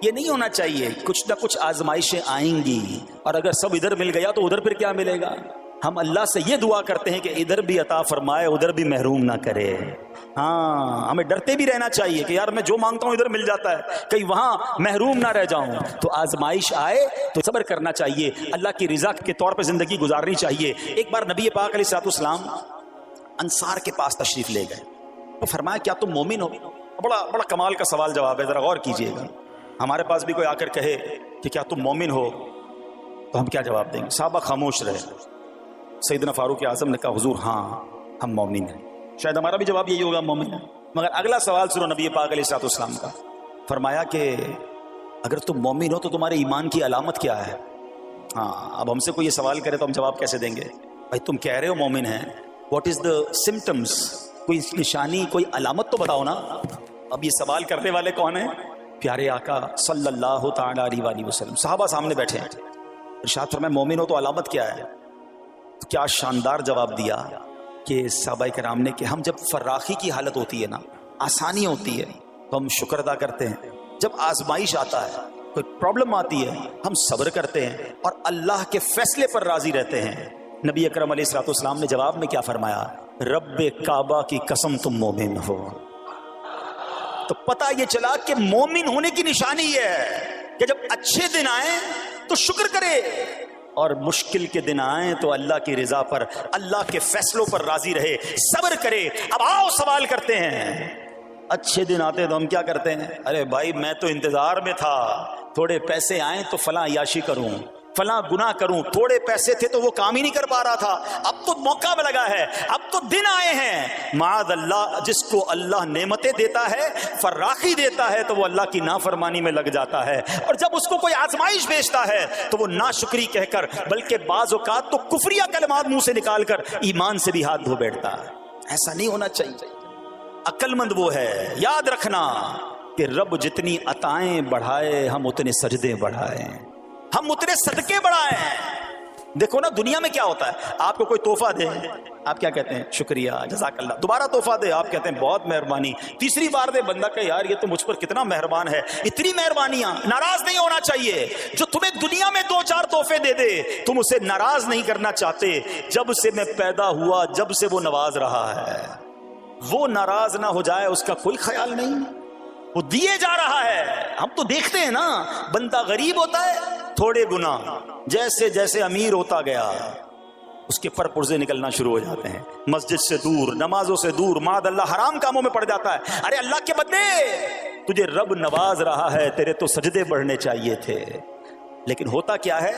یہ نہیں ہونا چاہیے. کچھ نہ کچھ آزمائشیں آئیں گی, اور اگر سب ادھر مل گیا تو ادھر پھر کیا ملے گا. ہم اللہ سے یہ دعا کرتے ہیں کہ ادھر بھی عطا فرمائے, ادھر بھی محروم نہ کرے. ہاں, ہمیں ڈرتے بھی رہنا چاہیے کہ یار میں جو مانگتا ہوں ادھر مل جاتا ہے, کہیں وہاں محروم نہ رہ جاؤں. تو آزمائش آئے تو صبر کرنا چاہیے, اللہ کی رضا کے طور پہ زندگی گزارنی چاہیے. ایک بار نبی پاک علیہ الصلوۃ والسلام انصار کے پاس تشریف لے گئے تو فرمایا کیا تم مومن ہو؟ بڑا کمال کا سوال جواب ہے, ذرا غور کیجئے گا. ہمارے پاس بھی کوئی آ کر کہے کہ کیا تم مومن ہو تو ہم کیا جواب دیں گے؟ صحابہ خاموش رہے. سیدنا فاروق اعظم نے کہا حضور ہاں ہم مومن ہیں. شاید ہمارا بھی جواب یہی ہوگا مومن ہے. مگر اگلا سوال سنو نبی پاک علیہ الصلوۃ والسلام کا. فرمایا کہ اگر تم مومن ہو تو تمہارے ایمان کی علامت کیا ہے؟ ہاں, اب ہم سے کوئی یہ سوال کرے تو ہم جواب کیسے دیں گے؟ بھائی تم کہہ رہے ہو مومن ہیں, واٹ از دا سمٹمز, کوئی نشانی, کوئی علامت تو بتاؤ نا. اب یہ سوال کرنے والے کون ہیں؟ پیارے آقا صلی اللہ تعالی علیہ وسلم. صحابہ سامنے بیٹھے ہیں. ارشاد فرمایا مومن ہو تو علامت کیا ہے؟ کیا شاندار جواب دیا کہ صحابہ کرام نے کہ ہم جب فراخی کی حالت ہوتی ہے نا, آسانی ہوتی ہے تو ہم شکر ادا کرتے ہیں. جب آزمائش آتا ہے, کوئی پرابلم آتی ہے, ہم صبر کرتے ہیں اور اللہ کے فیصلے پر راضی رہتے ہیں. نبی اکرم علیہ الصلوۃ والسلام نے جواب میں کیا فرمایا؟ رب کعبہ کی قسم تم مومن ہو. تو پتہ یہ چلا کہ مومن ہونے کی نشانی یہ ہے کہ جب اچھے دن آئیں تو شکر کرے اور مشکل کے دن آئیں تو اللہ کی رضا پر، اللہ کے فیصلوں پر راضی رہے، صبر کرے۔ اب آؤ سوال کرتے ہیں، اچھے دن آتے تو ہم کیا کرتے ہیں؟ ارے بھائی میں تو انتظار میں تھا، تھوڑے پیسے آئیں تو فلاں عیاشی کروں، فلاں گناہ کروں، تھوڑے پیسے تھے تو وہ کام ہی نہیں کر پا رہا تھا، اب تو موقع میں لگا ہے، اب تو دن آئے ہیں۔ معاذ اللہ، جس کو اللہ نعمتیں دیتا ہے، فراخی دیتا ہے، تو وہ اللہ کی نافرمانی میں لگ جاتا ہے، اور جب اس کو کوئی آزمائش بھیجتا ہے تو وہ ناشکری کہہ کر، بلکہ بعض اوقات تو کفریہ کلمات منہ سے نکال کر ایمان سے بھی ہاتھ دھو بیٹھتا ہے۔ ایسا نہیں ہونا چاہیے۔ عقل مند وہ ہے، یاد رکھنا کہ رب جتنی عطائیں بڑھائے ہم اتنے سجدے بڑھائیں، ہم اتنے صدقے بڑھائیں۔ دیکھو نا دنیا میں کیا ہوتا ہے، آپ کو کوئی تحفہ دے، آپ کیا کہتے ہیں؟ شکریہ، جزاک اللہ۔ دوبارہ تحفہ دے، آپ کہتے ہیں بہت مہربانی۔ تیسری بار دے، بندہ کہ یار یہ تو مجھ پر کتنا مہربان ہے۔ اتنی مہربانیاں، ناراض نہیں ہونا چاہیے۔ جو تمہیں دنیا میں 2-4 تحفے دے دے، تم اسے ناراض نہیں کرنا چاہتے۔ جب سے میں پیدا ہوا، جب سے وہ نواز رہا ہے، وہ ناراض نہ ہو جائے اس کا کوئی خیال نہیں، وہ دیے جا رہا ہے۔ ہم تو دیکھتے ہیں نا، بندہ غریب ہوتا ہے، تھوڑے گناہ، جیسے جیسے امیر ہوتا گیا اس کے پر پرزے نکلنا شروع ہو جاتے ہیں، مسجد سے دور، نمازوں سے دور، معاذ اللہ حرام کاموں میں پڑ جاتا ہے۔ ارے اللہ کے بندے، تجھے رب نواز رہا ہے، تیرے تو سجدے بڑھنے چاہیے تھے۔ لیکن ہوتا کیا ہے،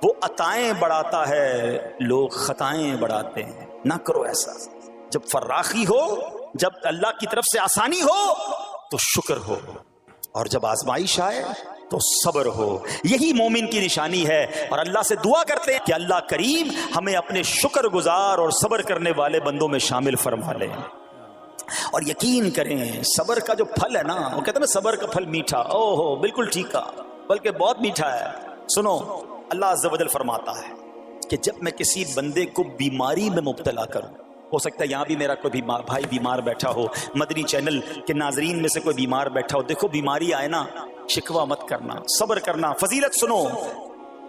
وہ عطائیں بڑھاتا ہے، لوگ خطائیں بڑھاتے ہیں۔ نہ کرو ایسا۔ جب فراخی ہو، جب اللہ کی طرف سے آسانی ہو تو شکر ہو، اور جب آزمائش آئے تو صبر ہو۔ یہی مومن کی نشانی ہے، اور اللہ سے دعا کرتے ہیں کہ اللہ کریم ہمیں اپنے شکر گزار اور صبر کرنے والے بندوں میں شامل فرما لے۔ اور یقین کریں، صبر کا جو پھل ہے نا، وہ کہتے ہیں نا صبر کا پھل میٹھا، او ہو بالکل ٹھیک ہے، بلکہ بہت میٹھا ہے۔ سنو، اللہ عز و جل فرماتا ہے کہ جب میں کسی بندے کو بیماری میں مبتلا کروں، ہو سکتا ہے یہاں بھی میرا کوئی بھائی بیمار بیٹھا ہو، مدنی چینل کے ناظرین میں سے کوئی بیمار بیٹھا ہو، دیکھو بیماری آئے نا، شکوہ مت کرنا، صبر کرنا۔ فضیلت سنو،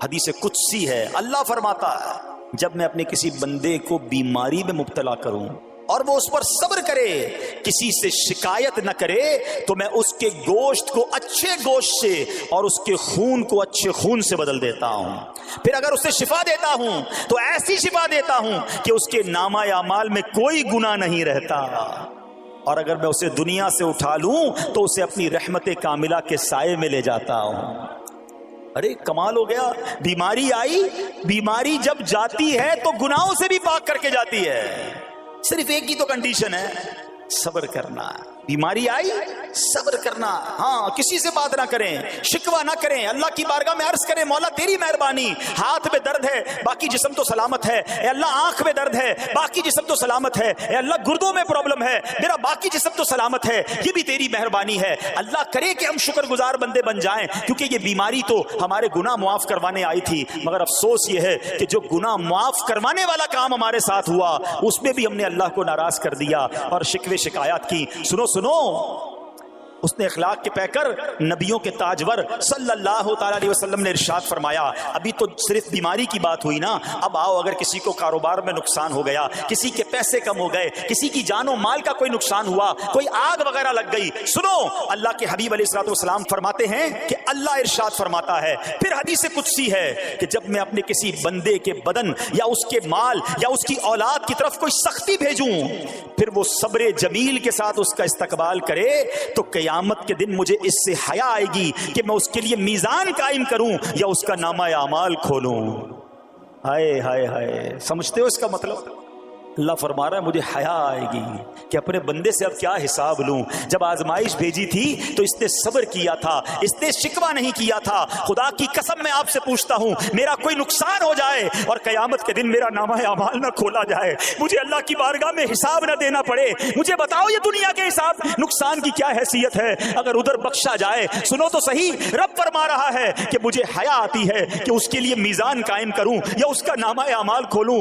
حدیث قدسی ہے، اللہ فرماتا ہے جب میں اپنے کسی بندے کو بیماری میں مبتلا کروں اور وہ اس پر صبر کرے، کسی سے شکایت نہ کرے، تو میں اس کے گوشت کو اچھے گوشت سے اور اس کے خون کو اچھے خون سے بدل دیتا ہوں۔ پھر اگر اسے شفا دیتا ہوں تو ایسی شفا دیتا ہوں کہ اس کے نامہ اعمال میں کوئی گناہ نہیں رہتا، اور اگر میں اسے دنیا سے اٹھا لوں تو اسے اپنی رحمت کاملہ کے سائے میں لے جاتا ہوں۔ ارے کمال ہو گیا، بیماری آئی، بیماری جب جاتی ہے تو گناہوں سے بھی پاک کر کے جاتی ہے۔ صرف ایک ہی تو کنڈیشن ہے، صبر کرنا۔ بیماری آئی، صبر کرنا، ہاں کسی سے بات نہ کریں، شکوہ نہ کریں، اللہ کی بارگاہ میں عرض کریں مولا تیری مہربانی، ہاتھ میں درد ہے باقی جسم تو سلامت ہے، اے اللہ آنکھ میں درد ہے باقی جسم تو سلامت ہے، اے اللہ گردوں میں پرابلم ہے میرا باقی جسم تو سلامت ہے، یہ بھی تیری مہربانی ہے۔ اللہ کرے کہ ہم شکر گزار بندے بن جائیں، کیونکہ یہ بیماری تو ہمارے گناہ معاف کروانے آئی تھی، مگر افسوس یہ ہے کہ جو گناہ معاف کروانے والا کام ہمارے ساتھ ہوا اس میں بھی ہم نے اللہ کو ناراض کر دیا اور شکوے شکایات کی۔ سنو اس نے اخلاق کے پیکر نبیوں کے تاجور صلی اللہ تعالی علیہ وسلم نے ارشاد فرمایا، ابھی تو صرف بیماری کی بات ہوئی نا، اب آؤ اگر کسی کو کاروبار میں نقصان ہو گیا، کسی کے پیسے کم ہو گئے، کسی کی جان و مال کا کوئی نقصان ہوا، کوئی آگ وغیرہ لگ گئی، سنو اللہ کے حبیب علیہ الصلوۃ والسلام فرماتے ہیں کہ اللہ ارشاد فرماتا ہے، پھر حدیث قدسی ہے کہ جب میں اپنے کسی بندے کے بدن یا اس کے مال یا اس کی اولاد کی طرف کوئی سختی بھیجوں، پھر وہ صبر جمیل کے ساتھ اس کا استقبال کرے، تو قیامت کے دن مجھے اس سے حیا آئے گی کہ میں اس کے لیے میزان قائم کروں یا اس کا نامہ اعمال کھولوں۔ ہائے ہائے ہائے، سمجھتے ہو اس کا مطلب؟ اللہ فرما رہا ہے مجھے حیا آئے گی کہ اپنے بندے سے اب کیا حساب لوں۔ جب آزمائش بھیجی تھی تو اس نے صبر کیا تھا، اس نے شکوہ نہیں کیا تھا۔ خدا کی قسم میں آپ سے پوچھتا ہوں، میرا کوئی نقصان ہو جائے اور قیامت کے دن میرا نامہ اعمال نہ کھولا جائے، مجھے اللہ کی بارگاہ میں حساب نہ دینا پڑے، مجھے بتاؤ یہ دنیا کے حساب نقصان کی کیا حیثیت ہے اگر ادھر بخشا جائے۔ سنو تو صحیح، رب فرما رہا ہے کہ مجھے حیا آتی ہے کہ اس کے لیے میزان قائم کروں یا اس کا نامہ اعمال کھولوں۔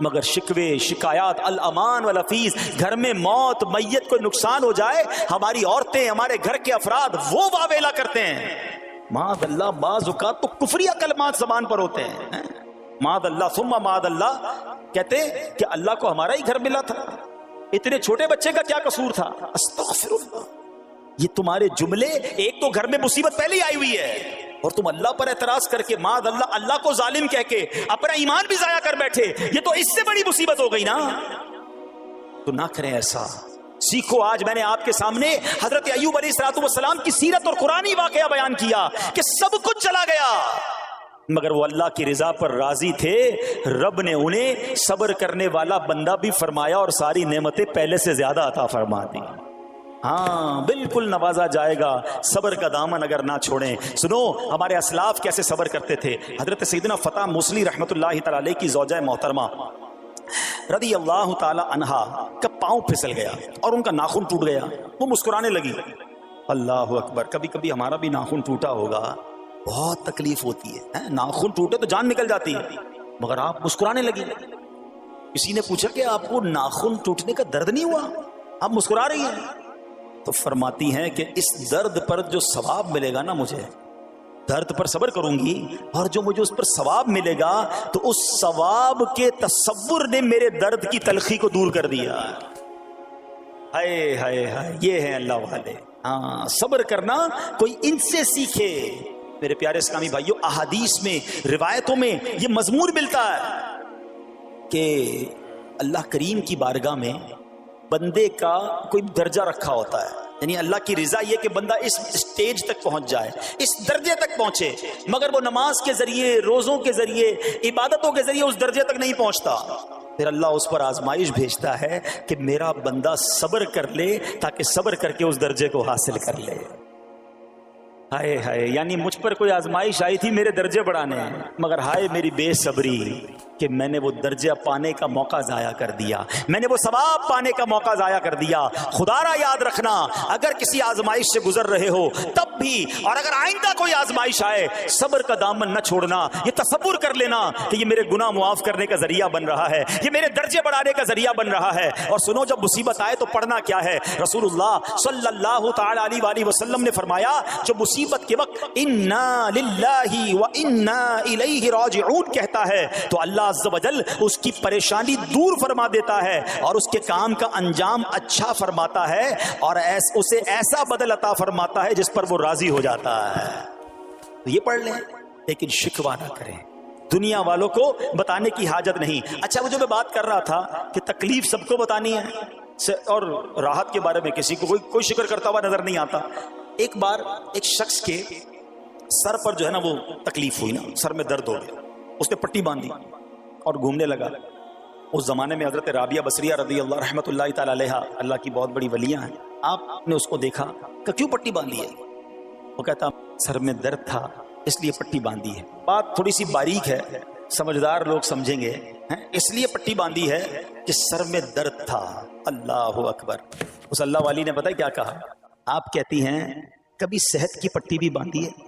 مگر شکوے شکایات الامان والافیز، گھر میں موت میت کو نقصان ہو جائے، ہماری عورتیں ہمارے گھر کے افراد وہ واویلا کرتے ہیں. معاذ اللہ، بعض اوقات تو کفریہ کلمات زبان پر ہوتے ہیں. معاذ اللہ ثم معاذ اللہ، کہتے کہ اللہ کو ہمارا ہی گھر ملا تھا، اتنے چھوٹے بچے کا کیا قصور تھا. استغفر اللہ. یہ تمہارے جملے، ایک تو گھر میں مصیبت پہلے ہی آئی ہوئی ہے اور تم اللہ پر اعتراض کر کے معاذ اللہ اللہ کو ظالم کہہ کے اپنا ایمان بھی ضائع کر بیٹھے. یہ تو اس سے بڑی مصیبت ہو گئی نا. تو نہ کریں ایسا. سیکھو. آج میں نے آپ کے سامنے حضرت ایوب علیہ السلام کی سیرت اور قرآنی واقعہ بیان کیا کہ سب کچھ چلا گیا مگر وہ اللہ کی رضا پر راضی تھے. رب نے انہیں صبر کرنے والا بندہ بھی فرمایا اور ساری نعمتیں پہلے سے زیادہ عطا فرما دی. ہاں بالکل نوازا جائے گا. صبر کا دامن اگر نہ چھوڑیں. سنو ہمارے اسلاف کیسے صبر کرتے تھے. حضرت سیدنا فتح موصلی رحمت اللہ تعالی علیہ کی زوجہ محترمہ رضی اللہ تعالی عنہا کا پاؤں پھسل گیا اور ان کا ناخن ٹوٹ گیا. وہ مسکرانے لگی. اللہ اکبر. کبھی کبھی ہمارا بھی ناخن ٹوٹا ہوگا، بہت تکلیف ہوتی ہے. ناخن ٹوٹے تو جان نکل جاتی ہے مگر آپ مسکرانے لگی. کسی نے پوچھا کہ آپ کو ناخن ٹوٹنے کا درد نہیں ہوا، آپ مسکرا رہی ہیں؟ تو فرماتی ہیں کہ اس درد پر جو ثواب ملے گا نا، مجھے درد پر صبر کروں گی اور جو مجھے اس پر ثواب ملے گا تو اس ثواب کے تصور نے میرے درد کی تلخی کو دور کر دیا. ہائے ہائے ہائے، یہ ہے اللہ والے. ہاں صبر کرنا کوئی ان سے سیکھے. میرے پیارے اسلامی بھائیوں، احادیث میں روایتوں میں یہ مضمون ملتا ہے کہ اللہ کریم کی بارگاہ میں بندے کا کوئی درجہ رکھا ہوتا ہے. یعنی اللہ کی رضا یہ کہ بندہ اس سٹیج تک پہنچ جائے، اس درجے تک پہنچے، مگر وہ نماز کے ذریعے، روزوں کے ذریعے، عبادتوں کے ذریعے اس درجے تک نہیں پہنچتا. پھر اللہ اس پر آزمائش بھیجتا ہے کہ میرا بندہ صبر کر لے تاکہ صبر کر کے اس درجے کو حاصل کر لے. ہائے ہائے، یعنی مجھ پر کوئی آزمائش آئی تھی میرے درجے بڑھانے، مگر ہائے میری بے صبری کہ میں نے وہ درجہ پانے کا موقع ضائع کر دیا، میں نے وہ ثواب پانے کا موقع ضائع کر دیا. خدا را یاد رکھنا، اگر کسی آزمائش سے گزر رہے ہو تب بھی، اور اگر آئندہ کوئی آزمائش آئے، صبر کا دامن نہ چھوڑنا. یہ تصور کر لینا کہ یہ میرے گناہ معاف کرنے کا ذریعہ بن رہا ہے، یہ میرے درجے بڑھانے کا ذریعہ بن رہا ہے. اور سنو، جب مصیبت آئے تو پڑھنا کیا ہے. رسول اللہ صلی اللہ تعالی علیہ وآلہ وسلم نے فرمایا جو مصیبت کے وقت انا للہ و انا الیہ راجعون کہتا ہے تو اللہ عز و جل اس کی پریشانی دور فرما دیتا ہے اور اس کے کام کا انجام اچھا فرماتا ہے اور اسے ایسا بدل عطا فرماتا ہے جس پر وہ راضی ہو جاتا ہے. تو یہ پڑھ لیں، لیکن شکوہ نہ کریں. دنیا والوں کو بتانے کی حاجت نہیں. اچھا، وہ جو میں بات کر رہا تھا کہ تکلیف سب کو بتانی ہے اور راحت کے بارے میں کسی کو کوئی شکر کرتا ہوا نظر نہیں آتا. ایک بار ایک شخص کے سر پر جو ہے نا وہ تکلیف ہوئی نا، سر میں درد ہو گیا. اس نے پٹی باندھی اور گھومنے لگا. اس زمانے میں حضرت رابعہ بصریہ رضی اللہ رحمت اللہ تعالی علیہا، اللہ کی بہت بڑی ولیاں ہیں. آپ نے اس کو دیکھا کہ کیوں پٹی باندھی ہے؟ وہ کہتا سر میں درد تھا اس لیے پٹی باندھی ہے. بات تھوڑی سی باریک ہے، سمجھدار لوگ سمجھیں گے. اس لیے پٹی باندھی ہے کہ سر میں درد تھا. اللہ اکبر. اس اللہ والی نے پتہ کیا کہا؟ آپ کہتی ہیں کبھی صحت کی پٹی بھی باندھی ہے؟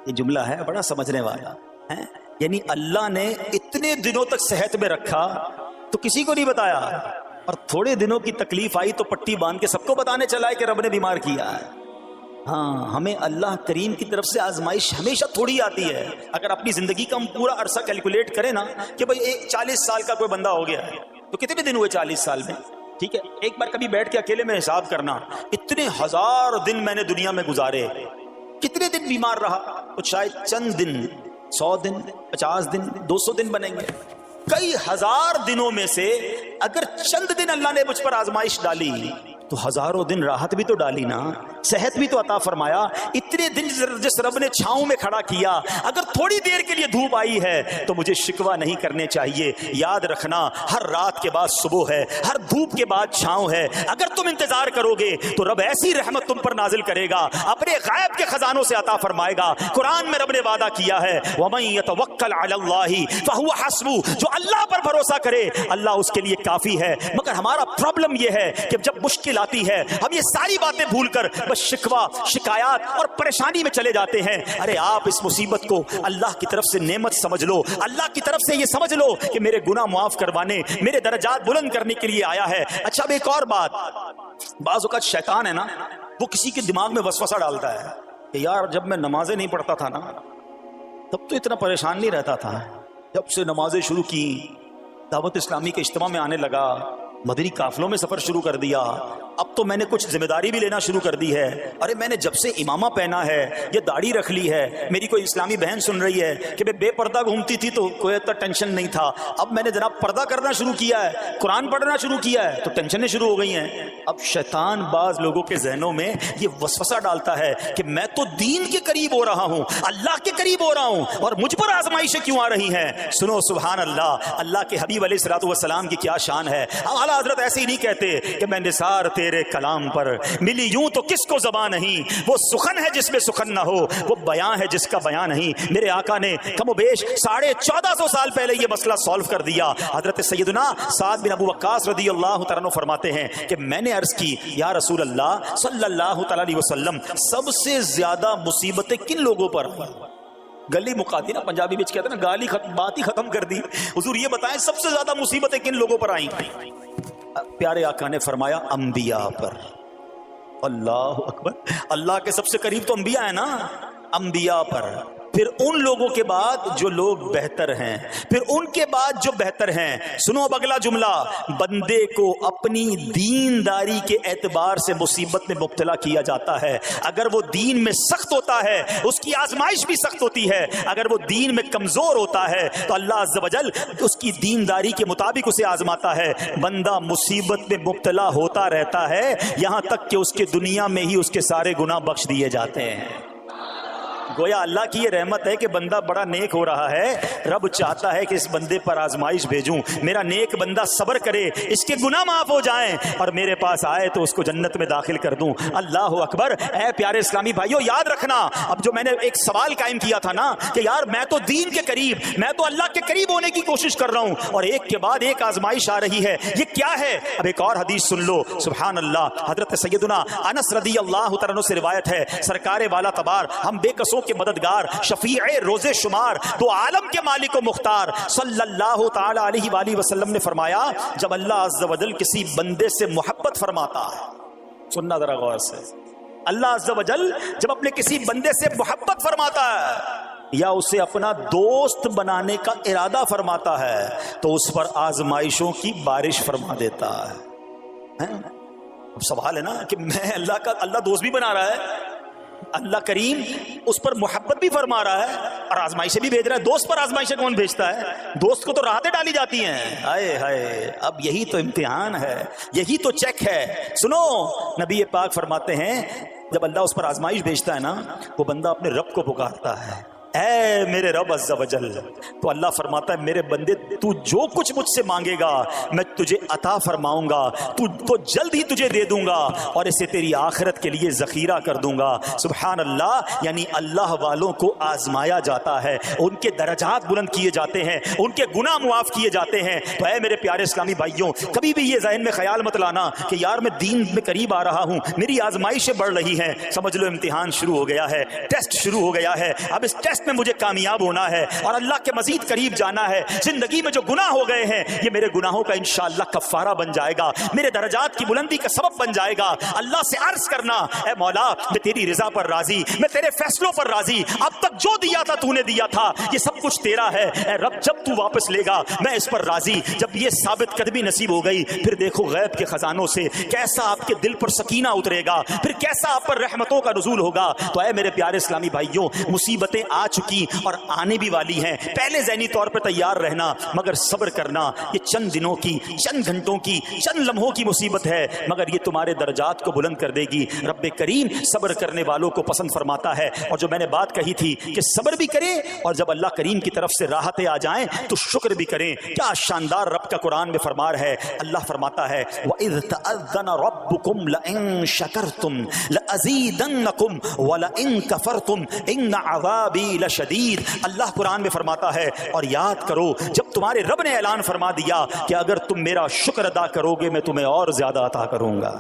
یہ جملہ ہے بڑا سمجھنے والا ہے. یعنی اللہ نے اتنے دنوں تک صحت میں رکھا تو کسی کو نہیں بتایا، اور تھوڑے دنوں کی تکلیف آئی تو پٹی باندھ کے سب کو بتانے چلا ہے کہ رب نے بیمار کیا ہے. ہاں، ہمیں اللہ کریم کی طرف سے آزمائش ہمیشہ تھوڑی آتی ہے. اگر اپنی زندگی کا ہم پورا عرصہ کیلکولیٹ کریں نا کہ بھئی 40 سال کا کوئی بندہ ہو گیا ہے تو کتنے دن ہوئے 40 سال میں؟ ٹھیک ہے، ایک بار کبھی بیٹھ کے اکیلے میں حساب کرنا، اتنے ہزار دن میں نے دنیا میں گزارے، کتنے دن بیمار رہا؟ تو شاید چند دن، 100 دن، 50 دن، 200 دن بنیں گے. کئی ہزار دنوں میں سے اگر چند دن اللہ نے مجھ پر آزمائش ڈالی تو ہزاروں دن راحت بھی تو ڈالی نا، صحت بھی تو عطا فرمایا. اتنے دن جس رب نے چھاؤں میں کھڑا کیا، اگر تھوڑی دیر کے لیے دھوپ آئی ہے تو مجھے شکوہ نہیں کرنے چاہیے. یاد رکھنا، ہر رات کے بعد صبح ہے، ہر دھوپ کے بعد چھاؤں ہے. اگر تم انتظار کرو گے تو رب ایسی رحمت تم پر نازل کرے گا، اپنے غیب کے خزانوں سے عطا فرمائے گا. قرآن میں رب نے وعدہ کیا ہے وَمَن يَتَوَكَّلْ عَلَى اللَّهِ فَهُوَ حَسْبُهُ، جو اللہ پر بھروسہ کرے اللہ اس کے لیے کافی ہے. مگر ہمارا پرابلم یہ ہے کہ جب مشکل آتی ہے ہم یہ ساری باتیں بھول کر بس شکوہ شکایات اور پریشانی میں چلے جاتے ہیں. ارے آپ اس مصیبت کو اللہ کی طرف سے نعمت سمجھ لو, اللہ کی طرف سے یہ سمجھ لو کہ میرے گناہ معاف کروانے, میرے درجات بلند کرنے کے لیے آیا ہے. اچھا اب ایک اور بات, بعض اوقات شیطان ہے نا, وہ کسی کے دماغ میں وسوسہ ڈالتا ہے کہ یار جب میں نمازیں نہیں پڑھتا تھا نا تب تو اتنا پریشان نہیں رہتا تھا, جب سے نمازیں شروع کی, دعوت اسلامی کے اجتماع میں آنے لگا, مدنی قافلوں میں سفر شروع کر دیا, اب تو میں نے کچھ ذمہ داری بھی لینا شروع کر دی ہے. ارے میں نے جب سے امامہ پہنا ہے, یہ داڑھی رکھ لی ہے, میری کوئی اسلامی بہن سن رہی ہے کہ میں بے پردہ گھومتی تھی تو کوئی اتنا ٹینشن نہیں تھا, اب میں نے جناب پردہ کرنا شروع کیا ہے, قرآن پڑھنا شروع کیا ہے تو ٹینشنیں شروع ہو گئی ہیں. اب شیطان بعض لوگوں کے ذہنوں میں یہ وسوسہ ڈالتا ہے کہ میں تو دین کے قریب ہو رہا ہوں, اللہ کے قریب ہو رہا ہوں, اور مجھ پر آزمائشیں کیوں آ رہی ہیں. سنو سبحان اللہ, اللہ کے حبیب علیہ الصلوۃ والسلام کی کیا شان ہے. اعلیٰ حضرت ایسے ہی نہیں کہتے کہ میں نثار تیرے کلام پر ملی یوں تو کس کو زبان نہیں, وہ سخن ہے جس میں سخن نہ ہو, وہ بیان ہے جس کا بیان نہیں. میرے آقا نے کم و بیش 1450 سال پہلے یہ مسئلہ سالو کر دیا. حضرت سیدنا سعد بن ابو وقاص رضی اللہ تعالیٰ عنہ فرماتے ہیں کہ میں نے عرض کی یا رسول اللہ صلی اللہ تعالیٰ علیہ وسلم, سب سے زیادہ مصیبتیں کن لوگوں پر ہیں؟ گلی مقاتی نا, پنجابی میں کہتے ہیں نا گالی بات ہی ختم کر دی. حضور یہ بتائیں سب سے زیادہ مصیبتیں کن لوگوں پر آئیں؟ پیارے آقا نے فرمایا انبیاء پر. اللہ اکبر, اللہ کے سب سے قریب تو انبیاء ہیں نا, انبیاء پر, پھر ان لوگوں کے بعد جو لوگ بہتر ہیں, پھر ان کے بعد جو بہتر ہیں. سنو اب اگلا جملہ, بندے کو اپنی دینداری کے اعتبار سے مصیبت میں مبتلا کیا جاتا ہے. اگر وہ دین میں سخت ہوتا ہے اس کی آزمائش بھی سخت ہوتی ہے, اگر وہ دین میں کمزور ہوتا ہے تو اللہ عز و جل اس کی دینداری کے مطابق اسے آزماتا ہے. بندہ مصیبت میں مبتلا ہوتا رہتا ہے یہاں تک کہ اس کے دنیا میں ہی اس کے سارے گناہ بخش دیے جاتے ہیں. گویا اللہ کی یہ رحمت ہے کہ بندہ بڑا نیک ہو رہا ہے, رب چاہتا ہے کہ اس بندے پر آزمائش بھیجوں, میرا نیک بندہ صبر کرے, اس کے گناہ معاف ہو جائیں اور میرے پاس آئے تو اس کو جنت میں داخل کر دوں. اللہ اکبر. اے پیارے اسلامی بھائیو یاد رکھنا, اب جو میں نے ایک سوال قائم کیا تھا نا کہ یار میں تو دین کے قریب, میں تو اللہ کے قریب ہونے کی کوشش کر رہا ہوں اور ایک کے بعد ایک آزمائش آ رہی ہے, یہ کیا ہے؟ اب ایک اور حدیث سن لو. سبحان اللہ, حضرت سیدنا انس رضی اللہ تعالیٰ عنہ سے روایت ہے, سرکار والا تبار, ہم بے قصوں کے مددگار, شفیع روز شمار, دو عالم کے مالک و مختار صلی اللہ تعالی علیہ وآلہ وسلم نے فرمایا, جب اللہ عز و جل کسی بندے سے محبت فرماتا ہے, سننا ذرا غور سے, اللہ عز و جل جب اپنے کسی بندے سے محبت فرماتا ہے یا اسے اپنا دوست بنانے کا ارادہ فرماتا ہے تو اس پر آزمائشوں کی بارش فرما دیتا ہے. اب سوال ہے نا کہ میں اللہ دوست بھی بنا رہا ہے, اللہ کریم اس پر محبت بھی فرما رہا ہے اور آزمائشیں بھی بھیج رہا ہے. دوست پر آزمائشیں کون بھیجتا ہے؟ دوست کو تو راحتیں ڈالی جاتی ہیں. ہائے ہائے, اب یہی تو امتحان ہے, یہی تو چیک ہے. سنو, نبی پاک فرماتے ہیں جب اللہ اس پر آزمائش بھیجتا ہے نا, وہ بندہ اپنے رب کو پکارتا ہے, اے میرے رب عز و جل, تو اللہ فرماتا ہے میرے بندے تو جو کچھ مجھ سے مانگے گا میں تجھے عطا فرماؤں گا, تو جلد ہی تجھے دے دوں گا اور اسے تیری آخرت کے لیے ذخیرہ کر دوں گا. سبحان اللہ. یعنی اللہ والوں کو آزمایا جاتا ہے, ان کے درجات بلند کیے جاتے ہیں, ان کے گناہ معاف کیے جاتے ہیں. تو اے میرے پیارے اسلامی بھائیوں, کبھی بھی یہ ذہن میں خیال مت لانا کہ یار میں دین میں قریب آ رہا ہوں, میری آزمائشیں بڑھ رہی ہیں. سمجھ لو امتحان شروع ہو گیا ہے, ٹیسٹ شروع ہو گیا ہے. اب اس ٹیسٹ میں مجھے کامیاب ہونا ہے اور اللہ کے مزید قریب جانا ہے. زندگی میں جو گناہ ہو گئے ہیں یہ میرے گناہوں کا انشاءاللہ کفارہ بن جائے گا, میرے درجات کی بلندی کا سبب بن جائے گا. اللہ سے عرض کرنا, اے مولا میں تیری رضا پر راضی, میں تیرے فیصلوں پر راضی, اب تک جو دیا تھا تو نے دیا تھا, یہ سب کچھ تیرا ہے. اے رب جب تو واپس لے گا میں اس پر راضی. جب یہ ثابت قدمی نصیب ہو گئی پھر دیکھو غیب کے خزانوں سے کیسا آپ کے دل پر سکینہ اترے گا, پھر کیسا آپ پر رحمتوں کا نزول ہوگا. تو اے میرے پیارے اسلامی بھائیوں, مصیبتیں آ چکی اور آنے بھی والی ہیں, پہلے ذہنی طور پر تیار رہنا, مگر صبر کرنا. یہ چند دنوں کی, چند گھنٹوں کی, چند لمحوں کی مصیبت ہے, مگر یہ تمہارے درجات کو بلند کر دے گی. رب کریم صبر کرنے والوں کو پسند فرماتا ہے. اور جو میں نے بات کہی تھی کہ صبر بھی کریں اور جب اللہ کریم کی طرف سے راحتیں آ جائیں تو شکر بھی کریں. کیا شاندار رب کا قرآن میں فرمان ہے. اللہ فرماتا ہے وَإِذْ تَأَذَّنَ رَبُّكُمْ لَإِن شَكَرْتُمْ لَأَزِيدَنَّكُمْ وَلَإِن كَفَرْتُمْ إِنَّ عَذَابِي لَشَدِيدٌ. اللہ قرآن میں فرماتا ہے اور یاد کرو جب تمہارے رب نے اعلان فرما دیا کہ اگر تم میرا شکر ادا کرو گے میں تمہیں اور زیادہ عطا کروں گا.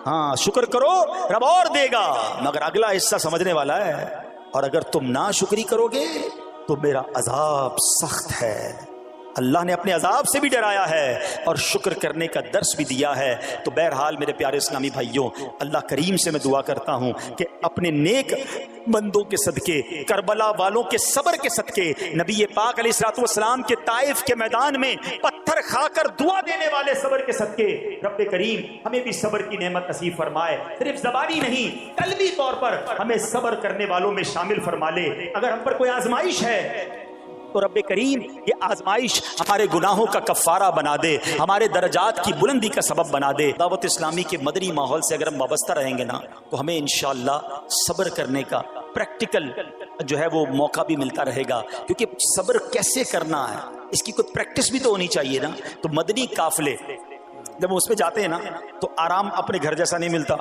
ہاں شکر کرو رب اور دے گا، مگر اگلا حصہ سمجھنے والا ہے، اور اگر تم نا شکری کرو گے تو میرا عذاب سخت ہے۔ اللہ نے اپنے عذاب سے بھی ڈرایا ہے اور شکر کرنے کا درس بھی دیا ہے۔ تو بہرحال میرے پیارے اسلامی بھائیوں، اللہ کریم سے میں دعا کرتا ہوں کہ اپنے نیک بندوں کے صدقے، کربلا والوں کے صبر کے صدقے، نبی پاک علیہ الصلوۃ والسلام کے طائف کے میدان میں پتھر کھا کر دعا دینے والے صبر کے صدقے، رب کریم ہمیں بھی صبر کی نعمت نصیب فرمائے، صرف زبانی نہیں قلبی طور پر ہمیں صبر کرنے والوں میں شامل فرما لے۔ اگر ہم پر کوئی آزمائش ہے تو رب کریم یہ آزمائش ہمارے گناہوں کا کفارہ بنا دے، ہمارے درجات کی بلندی کا سبب بنا دے۔ دعوت اسلامی کے مدنی ماحول سے اگر ہم وابستہ رہیں گے نا تو ہمیں انشاءاللہ صبر کرنے کا پریکٹیکل جو ہے وہ موقع بھی ملتا رہے گا، کیونکہ صبر کیسے کرنا ہے اس کی کوئی پریکٹس بھی تو ہونی چاہیے نا۔ تو مدنی قافلے جب ہم اس پہ جاتے ہیں نا تو آرام اپنے گھر جیسا نہیں ملتا،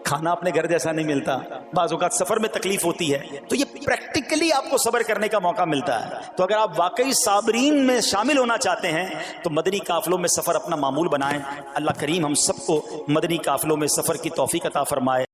کھانا اپنے گھر جیسا نہیں ملتا، بعض اوقات سفر میں تکلیف ہوتی ہے، تو یہ پریکٹیکلی آپ کو صبر کرنے کا موقع ملتا ہے۔ تو اگر آپ واقعی صابرین میں شامل ہونا چاہتے ہیں تو مدنی قافلوں میں سفر اپنا معمول بنائیں۔ اللہ کریم ہم سب کو مدنی قافلوں میں سفر کی توفیق عطا فرمائے۔